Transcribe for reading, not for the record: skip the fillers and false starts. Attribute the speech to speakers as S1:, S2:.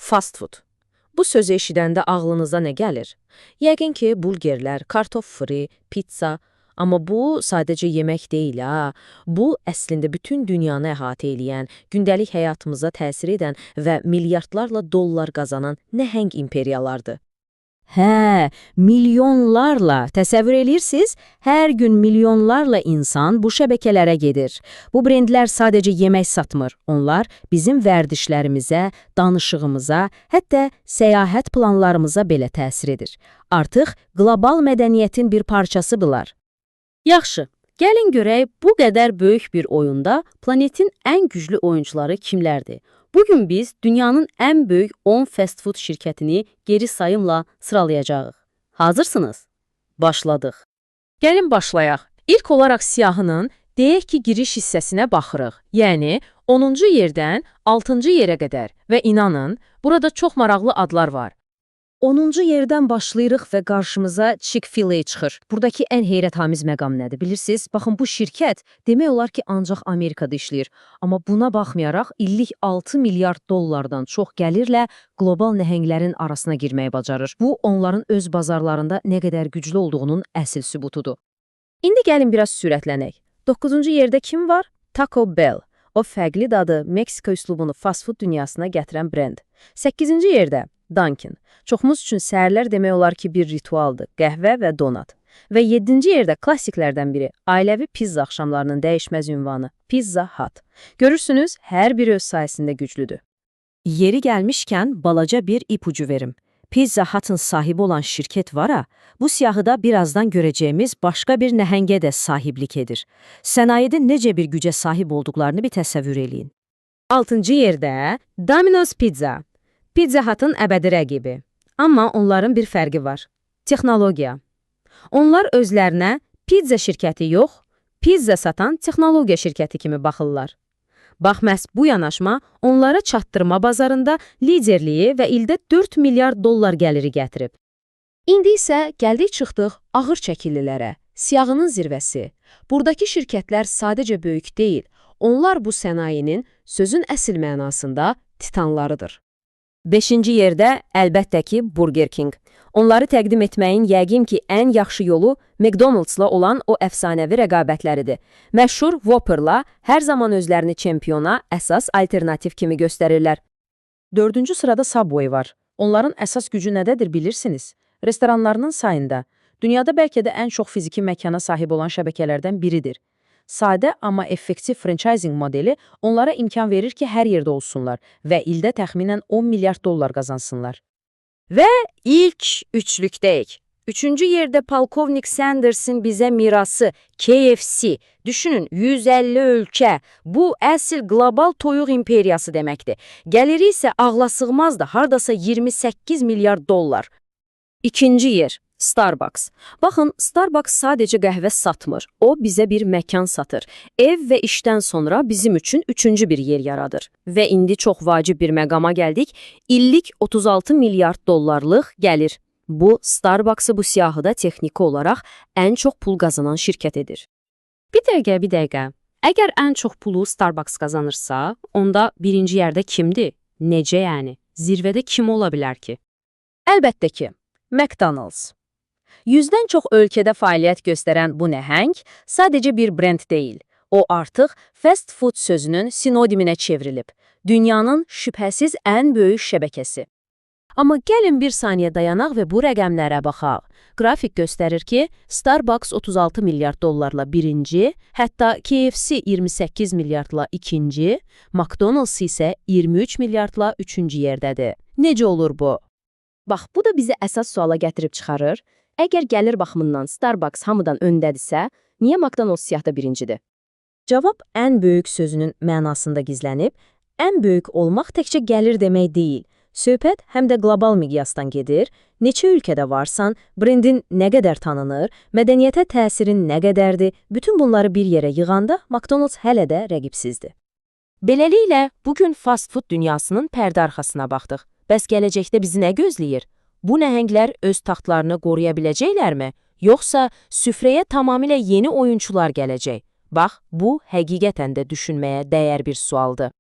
S1: Fast food. Bu sözü eşidəndə ağlınıza nə gəlir? Yəqin ki, burgerlər, kartof fri, pizza. Amma bu sadəcə yemək deyil, ha. Bu, əslində bütün dünyanı əhatə edən, gündəlik həyatımıza təsir edən və milyardlarla dollar qazanan nəhəng imperiyalardır.
S2: Hə, milyonlarla, təsəvvür edirsiniz, hər gün milyonlarla insan bu şəbəkələrə gedir. Bu brendlər sadəcə yemək satmır, onlar bizim vərdişlərimizə, danışığımıza, hətta səyahət planlarımıza belə təsir edir. Artıq qlobal mədəniyyətin bir parçasıdırlar.
S3: Yaxşı, gəlin görək bu qədər böyük bir oyunda planetin ən güclü oyuncuları kimlərdir? Bugün biz dünyanın ən böyük 10 fast food şirkətini geri sayımla sıralayacağıq. Hazırsınız? Başladıq.
S1: Gəlin başlayaq. İlk olaraq siyahının, deyək ki, giriş hissəsinə baxırıq. Yəni, 10-cu yerdən 6-cı yerə qədər və inanın, burada çox maraqlı adlar var. 10-cu yerdən başlayırıq və qarşımıza Chick-fil-A çıxır. Buradakı ən heyrətamiz məqam nədir, bilirsiniz? Baxın, bu şirkət demək olar ki, ancaq Amerikada işləyir. Amma buna baxmayaraq, illik 6 milyard dollardan çox gəlirlə qlobal nəhənglərin arasına girməyi bacarır. Bu, onların öz bazarlarında nə qədər güclü olduğunun əsl sübutudur. İndi gəlin biraz sürətlənək. 9-cu yerdə kim var? Taco Bell. O fərqli dadı, Meksika üslubunu fast food dünyasına gətirən brend. 8-ci yerdə Dunkin. Çoxumuz üçün səhərlər demək olar ki, bir ritualdır, qəhvə və donat. Və 7-ci yerdə klassiklərdən biri, ailəvi pizza axşamlarının dəyişməz ünvanı, Pizza Hut. Görürsünüz, hər biri öz sayəsində güclüdür.
S2: Yeri gəlmişkən balaca bir ipucu verim. Pizza Hut'ın sahibi olan şirket var ha, bu siyahıda birazdan görəcəyimiz başqa bir nəhəngə də sahiblik edir. Sənayedə necə bir gücə sahib olduqlarını bir təsəvvür eləyin.
S1: 6-cı yerdə Domino's Pizza. Pizza Hut'ın əbədi rəqibi. Amma onların bir fərqi var. Texnologiya. Onlar özlərinə pizza şirkəti yox, pizza satan texnologiya şirkəti kimi baxırlar. Bax, məhz bu yanaşma onlara çatdırma bazarında liderliyi və ildə 4 milyard dollar gəliri gətirib. İndi isə gəldik çıxdıq ağır çəkililərə, siyahının zirvəsi. Buradakı şirkətlər sadəcə böyük deyil, onlar bu sənayenin sözün əsl mənasında titanlarıdır.
S2: 5-ci yerdə əlbəttə ki, Burger King. Onları təqdim etməyin yəqin ki, ən yaxşı yolu McDonald'sla olan o əfsanəvi rəqabətləridir. Məşhur Whopper'la hər zaman özlərini çempiona əsas alternativ kimi göstərirlər.
S1: 4-cü sırada Subway var. Onların əsas gücü nədədir bilirsiniz? Restoranlarının sayında. Dünyada bəlkə də ən çox fiziki məkana sahib olan şəbəkələrdən biridir. Sadə, amma effektiv franchising modeli onlara imkan verir ki, hər yerdə olsunlar və ildə təxminən 10 milyard dollar qazansınlar.
S2: Və ilk üçlükdəyik. 3-cü yerdə Polkovnik Sanders'in bizə mirası KFC. Düşünün, 150 ölkə. Bu, əsl qlobal toyuq imperiyası deməkdir. Gəliri isə ağlasığmazdı, hardasa 28 milyard dollar. 2-ci yer. Starbucks. Baxın, Starbucks sadəcə qəhvə satmır. O, bizə bir məkan satır. Ev və işdən sonra bizim üçün 3-cü bir yer yaradır. Və indi çox vacib bir məqama gəldik. İllik 36 milyard dollarlıq gəlir. Bu, Starbucks'ı bu siyahıda texniki olaraq ən çox pul qazanan şirkət edir.
S3: Bir dəqiqə. Əgər ən çox pulu Starbucks qazanırsa, onda birinci yerdə kimdir? Necə yəni? Zirvədə kim ola bilər ki?
S1: Əlbəttə ki, McDonald's. 100-dən çox ölkədə fəaliyyət göstərən bu nəhəng sadəcə bir brend deyil. O artıq fast food sözünün sinoniminə çevrilib. Dünyanın şübhəsiz ən böyük şəbəkəsi. Amma gəlin bir saniyə dayanaq və bu rəqəmlərə baxaq. Qrafik göstərir ki, Starbucks 36 milyard dollarla birinci, hətta KFC 28 milyardla ikinci, McDonald's isə 23 milyardla üçüncü yerdədir. Necə olur bu? Bax, bu da bizi əsas suala gətirib çıxarır. Əgər gəlir baxımından Starbucks hamıdan öndədirsə, niyə McDonald's siyahda birincidir? Cavab ən böyük sözünün mənasında gizlənib, ən böyük olmaq təkcə gəlir demək deyil. Söhbət həm də qlobal miqyasdan gedir, neçə ölkədə varsan, brendin nə qədər tanınır, mədəniyyətə təsirin nə qədərdir, bütün bunları bir yerə yığanda McDonald's hələ də rəqibsizdir. Beləliklə, bugün fast food dünyasının pərdə arxasına baxdıq. Bəs gələcəkdə bizi nə gözləyir? Bu nəhənglər öz taxtlarını qoruya biləcəklərmi? Yoxsa süfrəyə tamamilə yeni oyunçular gələcək? Bax, bu həqiqətən də düşünməyə dəyər bir sualdır.